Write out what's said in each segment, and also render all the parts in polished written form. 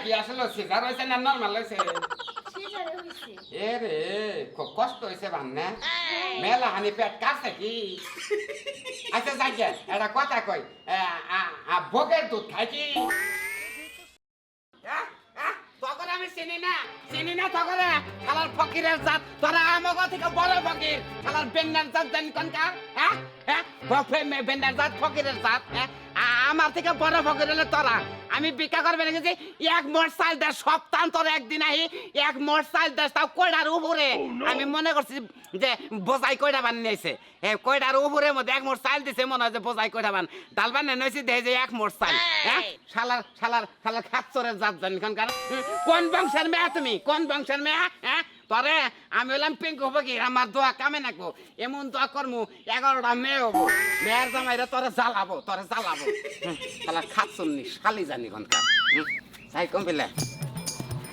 কি আসলে সিজার হইছে না নরমাল হইছে? সিজারে হইছে। এ রে খুব কষ্ট হইছে বান্নে মেলা হানি পেট কাটছে কি? আচ্ছা যাইগে এটা কথা কই বকের দুধ খাই কি? তখন আমি চিনি না তখন খালার ফকিরের জাত তোরা আমাকে থেকে বড় ফকির খালার বেন্নার জাত জানি কোনটা হ্যাঁ বেন্নার জাত ফকিরের জাত আমার থেকে বড় ফকির হলে তোরা আমি ভিক্ষা করবে রেখেছি এক মোট চাল দেশ সপ্তাহ তোর একদিন আহি এক মোট চাল দেশ তাও কয়টার উপরে আমি মনে করছি যে বোঝাই কয়টা বান নিয়েছে কয়টার উপরে মধ্যে এক মোট চাল দিছে মনে হয় যে বোঝাই কয়টা বান ডাল বান নিয়েছি দেখে যে এক মোট চাল হ্যাঁ শালার খাচ্চরের জাত জানি কোনকার কোন বংশের মেয়া তুমি কোন বংশের মেয়া হ্যাঁ তরে আমি হলাম পিঙ্কু ফকির আমার দোয়া কামে নাকবো এমন দোয়া করমু 11টা মেয়ে হবো মেয়ের জামাইরা তোরে জ্বালাবো শালা খাচ্ছন্নি শালি জানি কোনকার যাই কম পেলে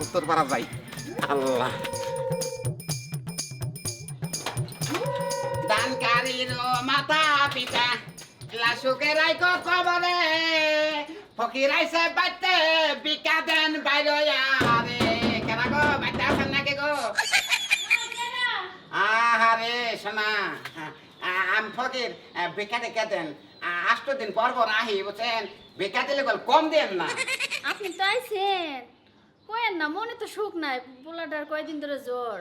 উত্তর পাড়া যাই আল্লাহ দানকারীর মাথা পিতা লাশুকে রাইকো কবরে ফকির আইছে বাইতে বিকা দেন বাইরে আরে কেনা গো বাইতে আছেন নাকি গো আহারে শোনা আমি ফকির বিকা দেখে দেন 8 দিন পর আহি বুঝছেন বিকা দিলে কম দেন না আপনি তো আইছেন কয়েন না মনে তো সুখ নাই পোলাটার কয়দিন ধরে জ্বর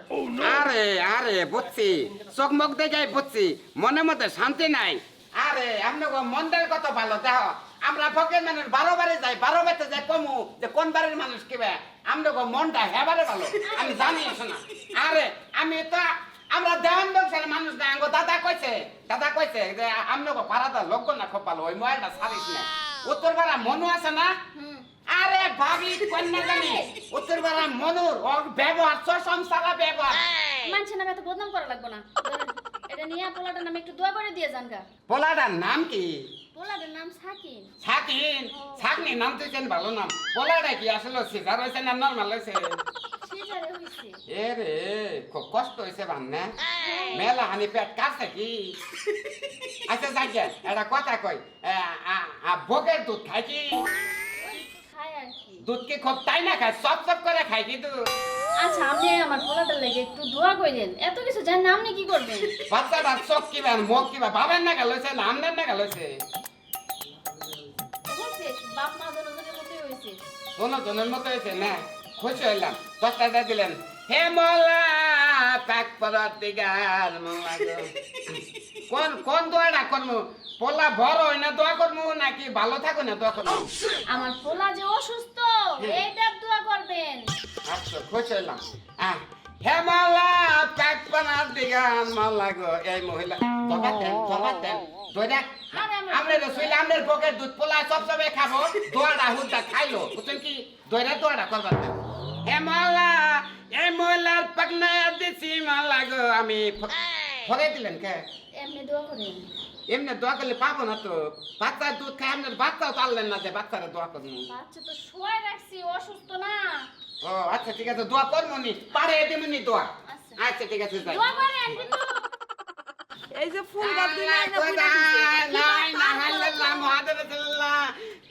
আরে বুঝছি চোখ মুখ দেখে বুঝছি মনে মধ্যে শান্তি নাই আরে আপনাকে মন্দের কত ভালো দেখো আমরা ফকির মানুষ 12 বারে যাই 12 বারে যাই কমু যে কোন বারের মানুষ কিবে আপনাকে মনটা হেবারে ভালো আমি জানি শোনা আরে আমি তো আমরা দেওয়ান বংশের মানুষ না আঙ্গো দাদা কইছে যে আপনাকে পাড়াটা লোক না খুব ভালো ওই মোবাইলটা ছাড়িস না উত্তর পাড়া মনু আছে না আরে ভাবি কন্যা জানি উত্তর পাড়া মনুর ওর ব্যবহার সংসারা ব্যবহার মানছে না এত বদনাম করা লাগবে না এটা নিয়ে পোলাটার নামে একটু দোয়া করে দিয়ে যানগা পোলাটার নাম কি পোলাটার নাম সাকিন সাকিন নাম তো চেন ভালো নাম পোলাটা কি আসলে সিজার হইছে না নরমাল হইছে সিজারে হইছে এ রে খুব কষ্ট হইছে বান্নে মেলা হানি পেট কাটছে কি? আচ্ছা যাইগে এটা কথা কই বকের দুধ খাই কি? খায় আর কি দুধ কি খুব তাই না খায় সব করে খাই কি দুধ? আচ্ছা আপনি আমার পোলাটার লাগে একটু দোয়া কইলেন এত কিছু জানেন না আপনি কি করবেন বাচ্চাটার চোখ কিবা মুখ কিবা বাবার না গেল হইছে না আমনের না গেল হইছে হইছে বাপ মা দুজনের মতই হইছে জনের মতো হয়েছে না খুশি হইলাম 10 টাকা দিলেন হে মোলা পাক পরার দিগার মোলা গো কোন দোয়াটা করবো পোলা বড় হয় না দোয়া করবো নাকি ভালো থাকো না দোয়া করবো আমার পোলা যে অসুস্থ এইটার দোয়া করবেন আচ্ছা খুশি হইলাম হে মোলা পাক পরার দিগার মোলা গো এই মহিলা দোয়া দেন দোয়া আমরা রসুইলে আমনের বকের দুধ পোলা সব খাবো দোয়াটা হুদা খাইলো বুঝছেন কি দোয়াটা করবার না হে মোলা এই মহিলার পাকনা দিছি মালা গো আমি ফলে দিলেন কে এমনি দোয়া করেন এমনি দোয়া করলে পাবো না তো বাচ্চার দুধ খাই আপনার বাচ্চাও তাললেন না যে বাচ্চারা দোয়া করবো বাচ্চা তো শুয়ে রাখছি অসুস্থ না ও আচ্ছা ঠিক আছে দোয়া করবো নি পারে দেবনি দোয়া আচ্ছা ঠিক আছে যাই দোয়া করেন কিন্তু এই যে ফুল গাছ দিন না হাল্লাল্লাহ মুহাম্মাদুল্লাহ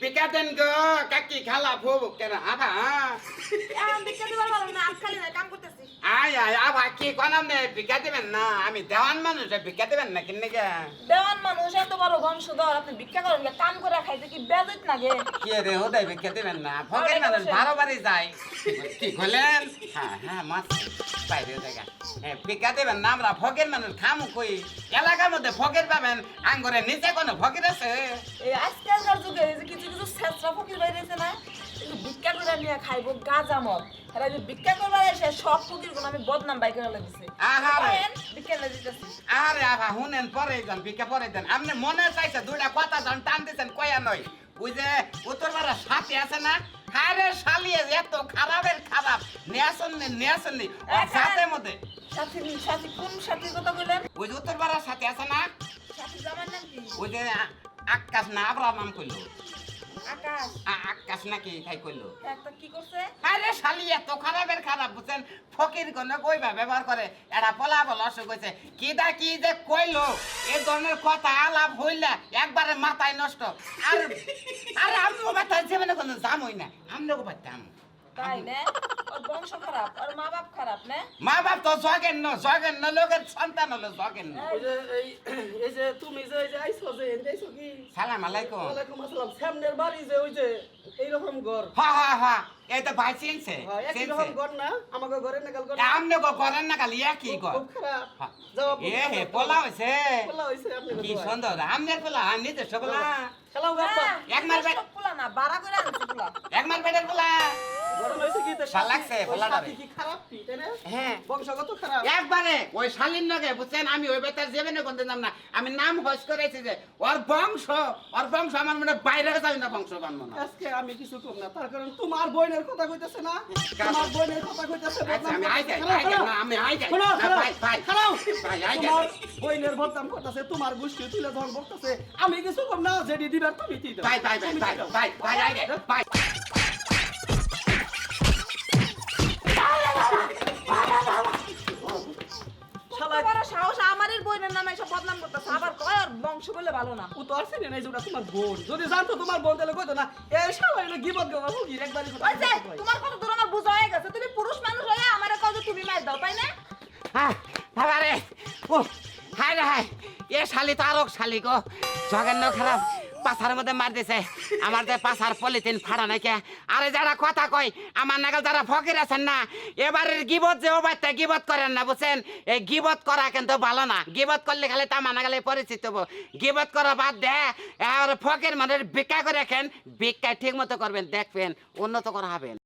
পিকাতেন গো কাকি খালা ফুব কেন আবা এখন বিক্রি দিবার ভালো না আজকাল না কাম করতেছি আয় আবা কি কোন আপনি ভিক্ষা দিবেন না আমি দেওয়ান মানুষ ভিক্ষা দিবেন না কিনে গে দেওয়ান মানুষ এত বড় বংশধর আপনি ভিক্ষা করেন কাম করে খাইতে কি বেজত লাগে কি রে ওদাই ভিক্ষা দিবেন না ফকের মানুষ 12 বারে যায় কি কইলেন হ্যাঁ মাছ বাইরে জায়গা ভিক্ষা দিবেন না আমরা ফকের মানুষ খামু কই এলাকার মধ্যে ফকের পাবেন আঙ্গরে নিচে কোনো ফকির আছে এই আজকালকার যুগে এই যে কিছু ছেঁচড়া ফকির বাইরেছে না ভিক্ষা করে নিয়ে খাইবো গাঁজা মদ এরা যে ভিক্ষা করবার এসে সব ফকির গুলো আমি বদনাম বাই করে লাগিছে ভিক্ষা না দিতেছি আরে আভা হুনেন পরে যান ভিক্ষা পরে দেন আপনি মনে চাইছে দুইটা কথা জন টান দিছেন কয়া নয় ওই যে উত্তরপাড়া সাথে আছে না আরে শালিয়ে এত খারাপের খারাপ নেয়াসন সাথে মধ্যে সাথী কোন সাথীর কথা বললেন ওই যে উত্তরপাড়ার সাথে আছে না সাথী জামার নাম কি ওই যে আকাশ না আবরার নাম কইলো আকাশ আকাশ নাকি তাই কইলো একটা কি করছে আরে শালি এত খারাপের খারাপ বুঝছেন ফকির কোন কইবা ব্যবহার করে এটা পলা বলা অসুখ হয়েছে কিটা কি যে কইলো এই ধরনের কথা আলাপ হইলা একবারে মাথায় নষ্ট আর আমি মাথায় জীবনে কোনো জামই না আমরাও পারতাম তাই না ওর বংশ খারাপ ওর মা বাপ খারাপ না মা বাপ তো জগেন্ন লোকের সন্তান হলো জগেন্ন। ওই যে এই যে তুমি যে এই যে আইছো যে আইছো কি সালাম আলাইকুম। ওয়ালাইকুম আসসালাম সামনের বাড়ি যে ওই যে এইরকম ঘর হা এই তো ভাই চিনছে একই রকম ঘর না আমাকে ঘরে নাগাল ঘর আমনে গো করেন না খালি একই গো। খুব খারাপ হ্যাঁ। জবাব এ হে পোলা হইছে বলা হইছে আপনি কি সুন্দর আমনের পোলা নিজস্ব পোলা খেলাও গাপ্পা এক মার বেট পোলা না বাড়া করে আনছে পোলা এক মার বেটের পোলা ঘর হইছে কি তো ভাল লাগছে, পোলাটা রে। কি খারাপ কি তাই না হ্যাঁ বংশগত খারাপ একবারে ওই শালীন নগে বুঝছেন আমি ওই বেতার যাবে না কোনদিন না আমি নাম হস করেছি যে ওর বংশ আমার মনে হয় বাইরে যাবে না বংশ বানবো না। আজকে আমি কিছু কম না তার কারণ তোমার বোনের কথা কইতাছে না তোমার বোনের কথা কইতাছে আচ্ছা আমি আই যাই না আমি আই যাই শোনো, শোনো, ভাই ভাই খারাও। ভাই আই তোমার যাই বোনের বদনাম করতেছে তোমার গোষ্ঠী তুলে ধর বকতেছে আমি কিছু কম না যেটি দিবার তুমি দি দাও ভাই ভাই ভাই ভাই ভাই ভাই আই যাই ভাই শালা বড় সাহস আমারই বোনের নামে এসব বদনাম করতেছে আবার কয় ওর বংশ বলে ভালো না ও তো আর চিনে নাই যেটা তোমার বোন যদি জানতো তোমার বোন তাহলে কইতো না এই শালা এলো গিবত গাওয়া হুকি একবারই ওই যে তোমার কত দূর আমার বুঝা হয়ে গেছে তুমি পুরুষ মানুষ হয়ে আমারে কও যে তুমি মার দাও তাই না হ্যাঁ বাবারে ও হাই রে হাই এ শালি তো আরো শালি গো জঘন্য খারাপ পাছার মধ্যে মার দিছে আমার যে পাছার পলিথিন ফাড়া নাকি আরে যারা কথা কয় আমার নাগাল যারা ফকির আছেন না এবারের গিবত যে ও বাচ্চা গিবত করেন না বুঝছেন এই গিবত করা কিন্তু ভালো না গিবত করলে খালি তামা নাগালে পরিচিত হবো গিবত করা বাদ দে আর ফকির মানুষ ভিক্ষা করে রাখেন ভিক্ষা ঠিক মতো করবেন দেখবেন উন্নত করা হবেন